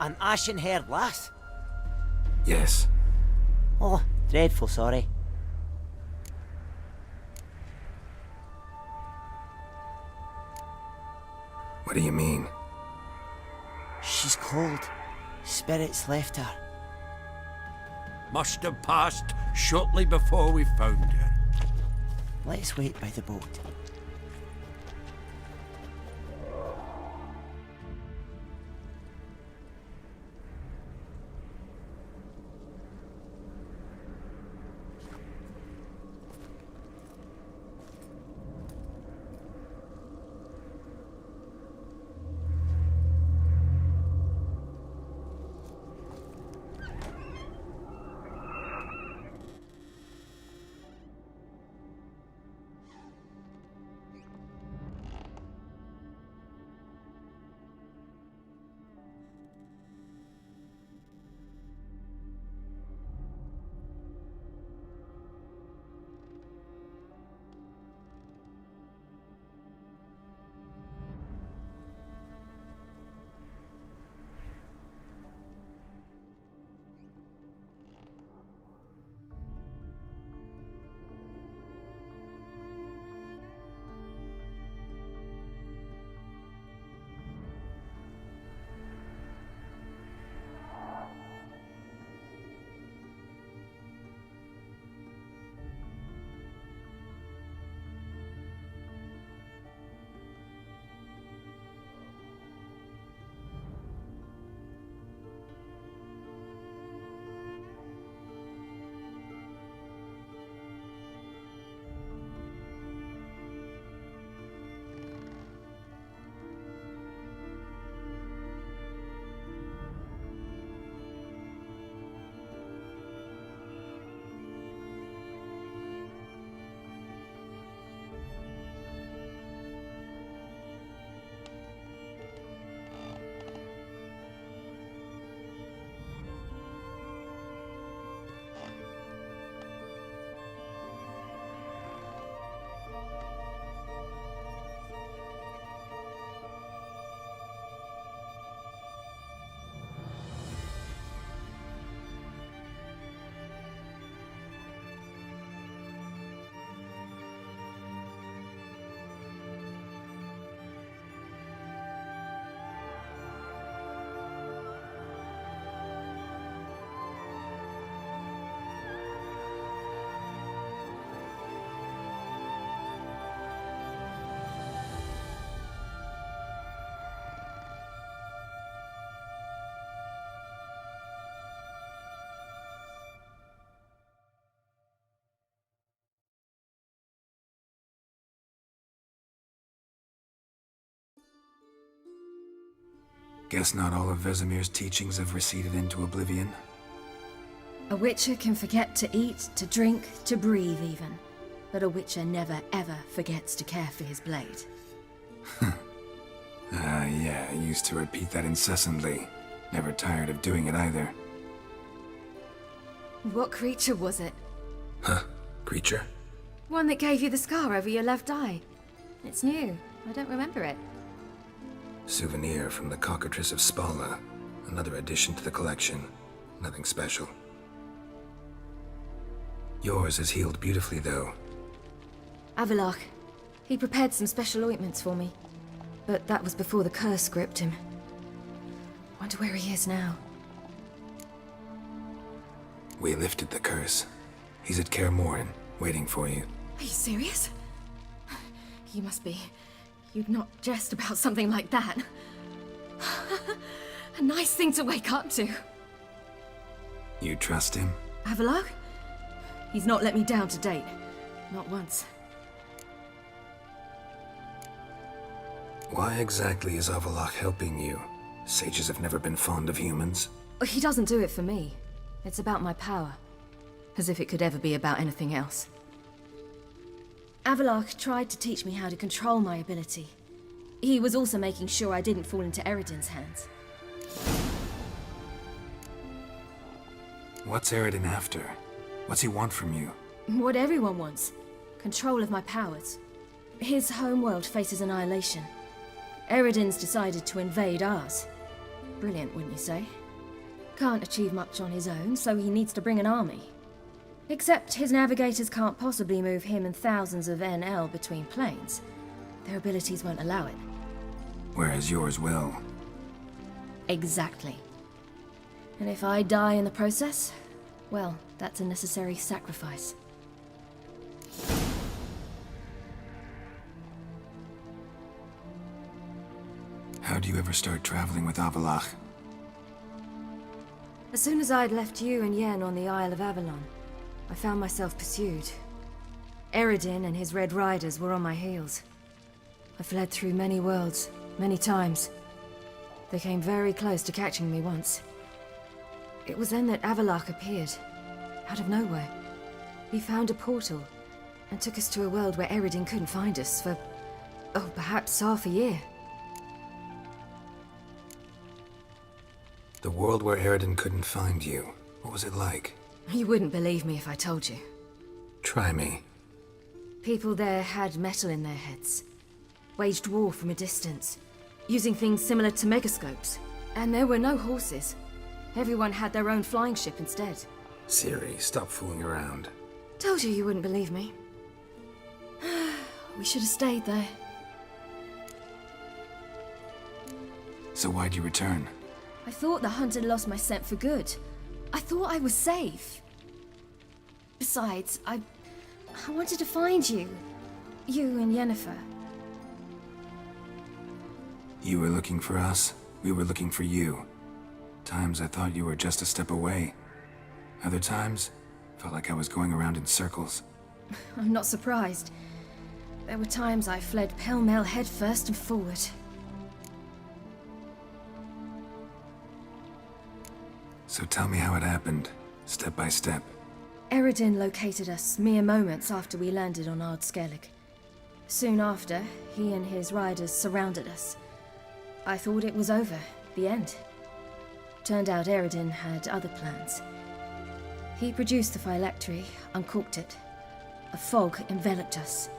An ashen-haired lass? Yes. Oh, dreadful sorry. What do you mean? She's cold. Spirits left her. Must have passed shortly before we found her. Let's wait by the boat. Guess not all of Vesemir's teachings have receded into oblivion. A witcher can forget to eat, to drink, to breathe even. But a witcher never ever forgets to care for his blade. Yeah, I used to repeat that incessantly. Never tired of doing it either. What creature was it? Huh? Creature? One that gave you the scar over your left eye. It's new. I don't remember it. Souvenir from the Cockatrice of Spala. Another addition to the collection. Nothing special. Yours is healed beautifully, though. Avalok. He prepared some special ointments for me. But that was before the curse gripped him. Wonder where he is now. We lifted the curse. He's at Kaer Morhen, waiting for you. Are you serious? You must be. You'd not jest about something like that. A nice thing to wake up to. You trust him? Avalok? He's not let me down to date. Not once. Why exactly is Avalok helping you? Sages have never been fond of humans. He doesn't do it for me. It's about my power. As if it could ever be about anything else. Avalok tried to teach me how to control my ability. He was also making sure I didn't fall into Eredin's hands. What's Eredin after? What's he want from you? What everyone wants. Control of my powers. His homeworld faces annihilation. Eredin's decided to invade ours. Brilliant, wouldn't you say? Can't achieve much on his own, so he needs to bring an army. Except his navigators can't possibly move him and thousands of NL between planes. Their abilities won't allow it. Whereas yours will. Exactly. And if I die in the process, well, that's a necessary sacrifice. How do you ever start traveling with Avallac'h? As soon as I'd left you and Yen on the Isle of Avalon, I found myself pursued. Eredin and his Red Riders were on my heels. I fled through many worlds, many times. They came very close to catching me once. It was then that Avallac'h appeared, out of nowhere. He found a portal, and took us to a world where Eredin couldn't find us for, oh, perhaps half a year. The world where Eredin couldn't find you. What was it like? You wouldn't believe me if I told you. Try me. People there had metal in their heads. Waged war from a distance, using things similar to megascopes. And there were no horses. Everyone had their own flying ship instead. Ciri, stop fooling around. Told you wouldn't believe me. We should have stayed there. So why'd you return? I thought the hunt had lost my scent for good. I thought I was safe. Besides, I wanted to find you. You and Yennefer. You were looking for us, we were looking for you. Times I thought you were just a step away. Other times, felt like I was going around in circles. I'm not surprised. There were times I fled pell-mell headfirst and forward. So tell me how it happened, step by step. Eredin located us mere moments after we landed on Ard Skellig. Soon after, he and his riders surrounded us. I thought it was over, the end. Turned out Eredin had other plans. He produced the phylactery, uncorked it. A fog enveloped us,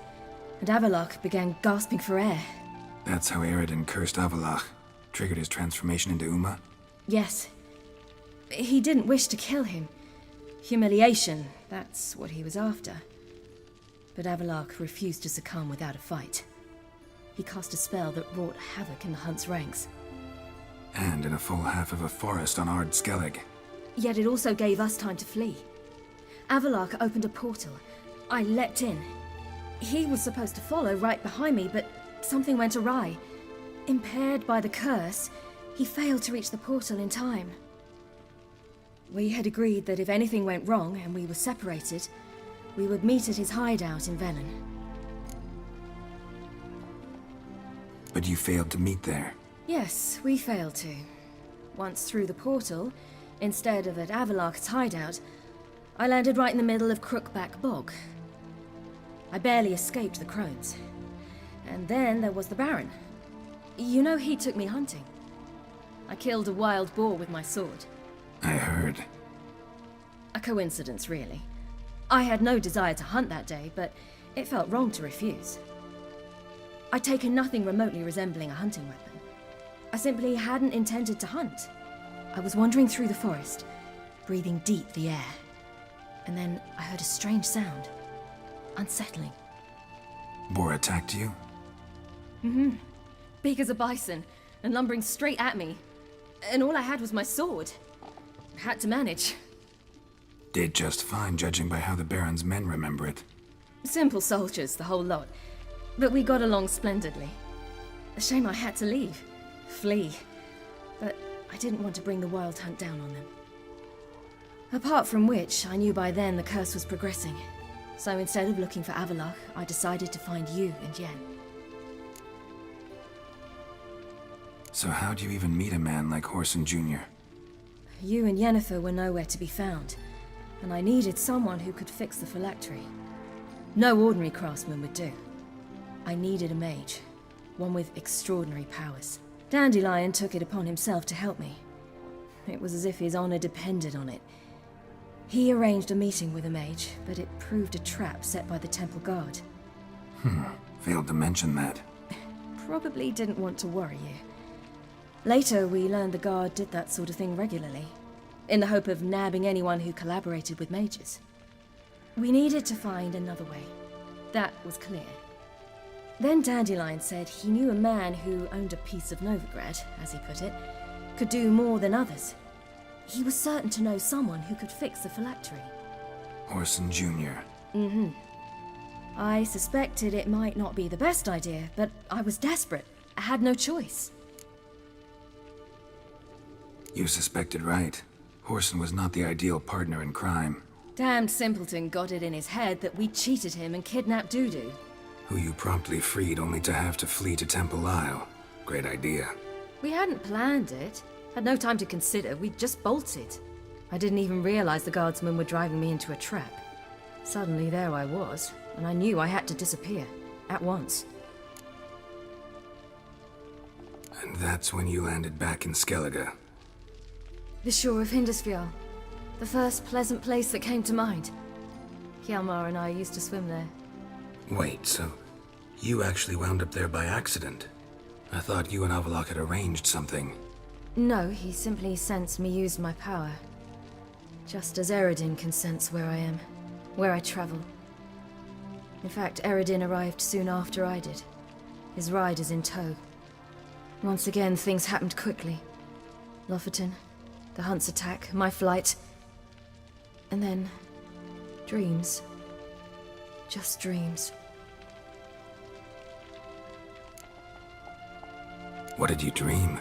and Avallac'h began gasping for air. That's how Eredin cursed Avallac'h, triggered his transformation into Uma? Yes. He didn't wish to kill him. Humiliation, that's what he was after. But Avallac'h refused to succumb without a fight. He cast a spell that wrought havoc in the hunt's ranks. And in a full half of a forest on Ard Skellig. Yet it also gave us time to flee. Avallac'h opened a portal. I leapt in. He was supposed to follow right behind me, but something went awry. Impaired by the curse, he failed to reach the portal in time. We had agreed that if anything went wrong and we were separated, we would meet at his hideout in Velen. But you failed to meet there. Yes, we failed to. Once through the portal, instead of at Avallac'h's hideout, I landed right in the middle of Crookback Bog. I barely escaped the crones. And then there was the Baron. You know, he took me hunting. I killed a wild boar with my sword. I heard. A coincidence, really. I had no desire to hunt that day, but it felt wrong to refuse. I'd taken nothing remotely resembling a hunting weapon. I simply hadn't intended to hunt. I was wandering through the forest, breathing deep the air. And then I heard a strange sound. Unsettling. Boar attacked you? Mm-hmm. Big as a bison, and lumbering straight at me. And all I had was my sword. Had to manage. Did just fine, judging by how the Baron's men remember it. Simple soldiers, the whole lot. But we got along splendidly. A shame I had to leave. Flee. But I didn't want to bring the wild hunt down on them. Apart from which, I knew by then the curse was progressing. So instead of looking for Avallac'h, I decided to find you and Yen. So how'd you even meet a man like Horson Jr.? You and Yennefer were nowhere to be found, and I needed someone who could fix the phylactery. No ordinary craftsman would do. I needed a mage, one with extraordinary powers. Dandelion took it upon himself to help me. It was as if his honor depended on it. He arranged a meeting with a mage, but it proved a trap set by the temple guard. Failed to mention that. Probably didn't want to worry you. Later, we learned the Guard did that sort of thing regularly, in the hope of nabbing anyone who collaborated with mages. We needed to find another way. That was clear. Then Dandelion said he knew a man who owned a piece of Novigrad, as he put it, could do more than others. He was certain to know someone who could fix the phylactery. Orson Jr. I suspected it might not be the best idea, but I was desperate. I had no choice. You suspected right. Orson was not the ideal partner in crime. Damned simpleton got it in his head that we cheated him and kidnapped Dudu. Who you promptly freed only to have to flee to Temple Isle. Great idea. We hadn't planned it. Had no time to consider, we just bolted. I didn't even realize the guardsmen were driving me into a trap. Suddenly there I was, and I knew I had to disappear. At once. And that's when you landed back in Skellige. The shore of Hindisfjall. The first pleasant place that came to mind. Hjalmar and I used to swim there. Wait, so you actually wound up there by accident? I thought you and Avalok had arranged something. No, he simply sensed me used my power. Just as Eredin can sense where I am, where I travel. In fact, Eredin arrived soon after I did. His riders in tow. Once again, things happened quickly. Lofoten, the Hunt's attack, my flight. And then, dreams. Just dreams. What did you dream?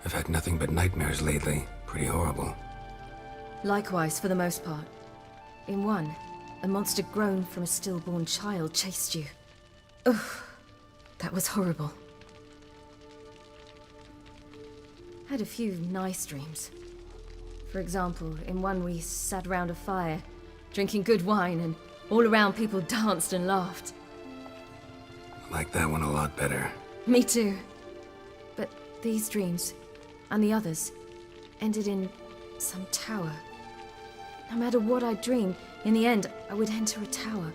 I've had nothing but nightmares lately. Pretty horrible. Likewise, for the most part. In one, a monster grown from a stillborn child chased you. Ugh, that was horrible. Had a few nice dreams. For example, in one we sat around a fire, drinking good wine, and all around people danced and laughed. Like that one a lot better. Me too. But these dreams, and the others, ended in some tower. No matter what I dreamed, in the end, I would enter a tower.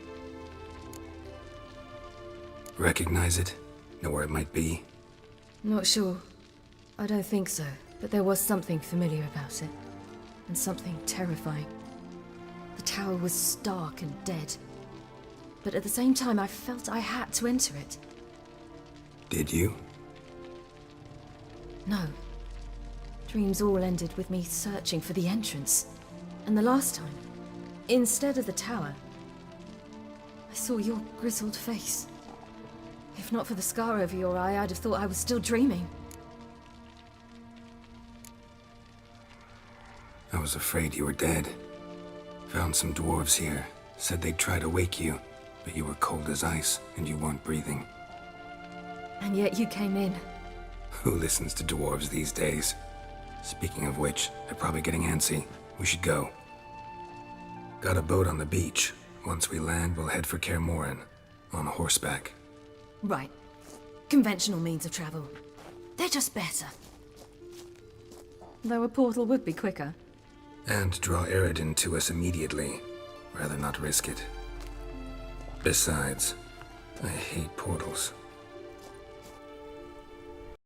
Recognize it? Know where it might be? Not sure. I don't think so, but there was something familiar about it. And something terrifying. The tower was stark and dead. But at the same time, I felt I had to enter it. Did you? No. Dreams all ended with me searching for the entrance. And the last time, instead of the tower, I saw your grizzled face. If not for the scar over your eye, I'd have thought I was still dreaming. I was afraid you were dead. Found some dwarves here. Said they'd try to wake you, but you were cold as ice and you weren't breathing. And yet you came in. Who listens to dwarves these days? Speaking of which, they're probably getting antsy. We should go. Got a boat on the beach. Once we land, we'll head for Kaer Morhen. On horseback. Right. Conventional means of travel. They're just better. Though a portal would be quicker. And draw Eredin to us immediately. Rather not risk it. Besides, I hate portals.